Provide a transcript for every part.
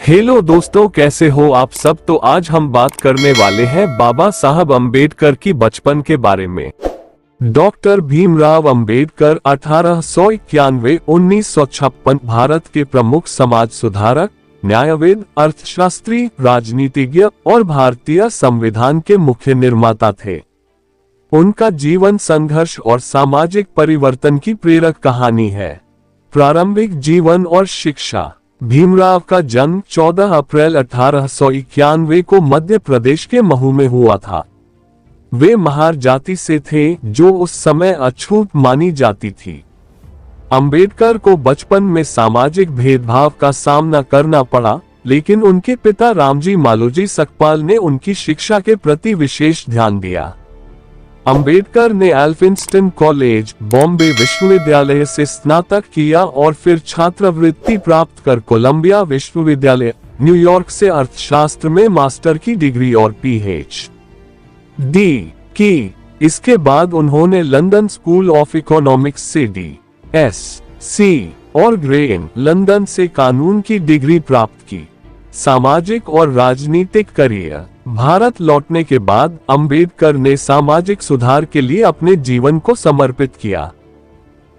Hello दोस्तों, कैसे हो आप सब। तो आज हम बात करने वाले हैं बाबा साहब अम्बेडकर की बचपन के बारे में। डॉक्टर भीमराव अंबेडकर 1891-1956 भारत के प्रमुख समाज सुधारक, न्यायविद, अर्थशास्त्री, राजनीतिज्ञ और भारतीय संविधान के मुख्य निर्माता थे। उनका जीवन संघर्ष और सामाजिक परिवर्तन की प्रेरक कहानी है। प्रारंभिक जीवन और शिक्षा। भीमराव का जन्म 14 अप्रैल 1891 को मध्य प्रदेश के महू में हुआ था। वे महार जाति से थे, जो उस समय अछूत मानी जाती थी। अंबेडकर को बचपन में सामाजिक भेदभाव का सामना करना पड़ा, लेकिन उनके पिता रामजी मालोजी सकपाल ने उनकी शिक्षा के प्रति विशेष ध्यान दिया। अंबेडकर ने एल्फिंस्टन कॉलेज, बॉम्बे विश्वविद्यालय से स्नातक किया और फिर छात्रवृत्ति प्राप्त कर कोलंबिया विश्वविद्यालय, न्यूयॉर्क से अर्थशास्त्र में मास्टर की डिग्री और पीएचडी की। इसके बाद उन्होंने लंदन स्कूल ऑफ इकोनॉमिक्स से डी.एस.सी. और ग्रेन लंदन से कानून की डिग्री प्राप्त की। सामाजिक और राजनीतिक करियर। भारत लौटने के बाद अंबेडकर ने सामाजिक सुधार के लिए अपने जीवन को समर्पित किया।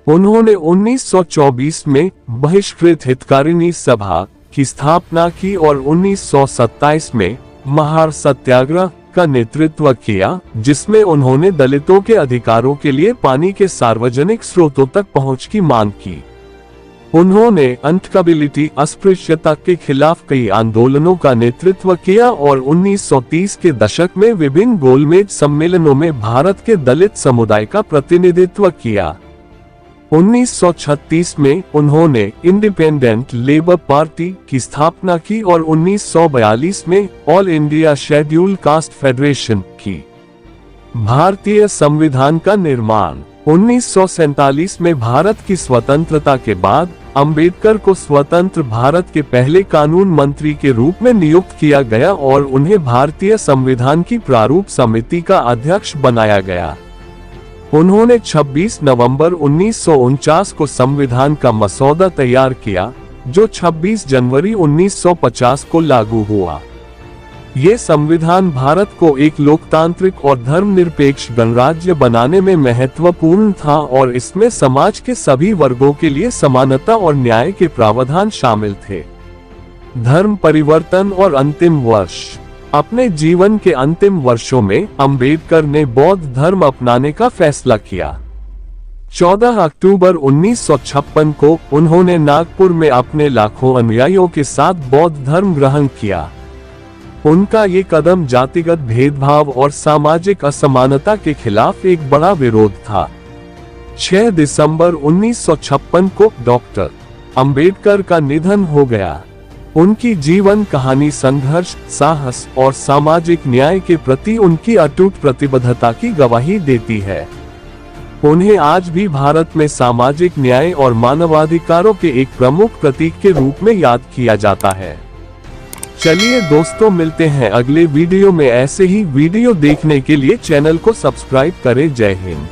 उन्होंने 1924 में बहिष्कृत हितकारिणी सभा की स्थापना की और 1927 में महार सत्याग्रह का नेतृत्व किया, जिसमें उन्होंने दलितों के अधिकारों के लिए पानी के सार्वजनिक स्रोतों तक पहुंच की मांग की। उन्होंने अनटचेबिलिटी, अस्पृश्यता के खिलाफ कई आंदोलनों का नेतृत्व किया और 1930 के दशक में विभिन्न गोलमेज सम्मेलनों में भारत के दलित समुदाय का प्रतिनिधित्व किया। 1936 में उन्होंने इंडिपेंडेंट लेबर पार्टी की स्थापना की और 1942 में all India scheduled caste federation की। भारतीय संविधान का निर्माण। 1947 में भारत की स्वतंत्रता के बाद अंबेडकर को स्वतंत्र भारत के पहले कानून मंत्री के रूप में नियुक्त किया गया और उन्हें भारतीय संविधान की प्रारूप समिति का अध्यक्ष बनाया गया। उन्होंने 26 नवंबर 1949 को संविधान का मसौदा तैयार किया, जो 26 जनवरी 1950 को लागू हुआ। ये संविधान भारत को एक लोकतांत्रिक और धर्मनिरपेक्ष गणराज्य बनाने में महत्वपूर्ण था और इसमें समाज के सभी वर्गों के लिए समानता और न्याय के प्रावधान शामिल थे। धर्म परिवर्तन और अंतिम वर्ष। अपने जीवन के अंतिम वर्षों में अंबेडकर ने बौद्ध धर्म अपनाने का फैसला किया। 14 अक्टूबर 1956 को उन्होंने नागपुर में अपने लाखों अनुयायियों के साथ बौद्ध धर्म ग्रहण किया। उनका ये कदम जातिगत भेदभाव और सामाजिक असमानता के खिलाफ एक बड़ा विरोध था। 6 दिसंबर 1956 को डॉक्टर अंबेडकर का निधन हो गया। उनकी जीवन कहानी संघर्ष, साहस और सामाजिक न्याय के प्रति उनकी अटूट प्रतिबद्धता की गवाही देती है। उन्हें आज भी भारत में सामाजिक न्याय और मानवाधिकारों के एक प्रमुख प्रतीक के रूप में याद किया जाता है। चलिए दोस्तों, मिलते हैं अगले वीडियो में। ऐसे ही वीडियो देखने के लिए चैनल को सब्सक्राइब करें। जय हिंद।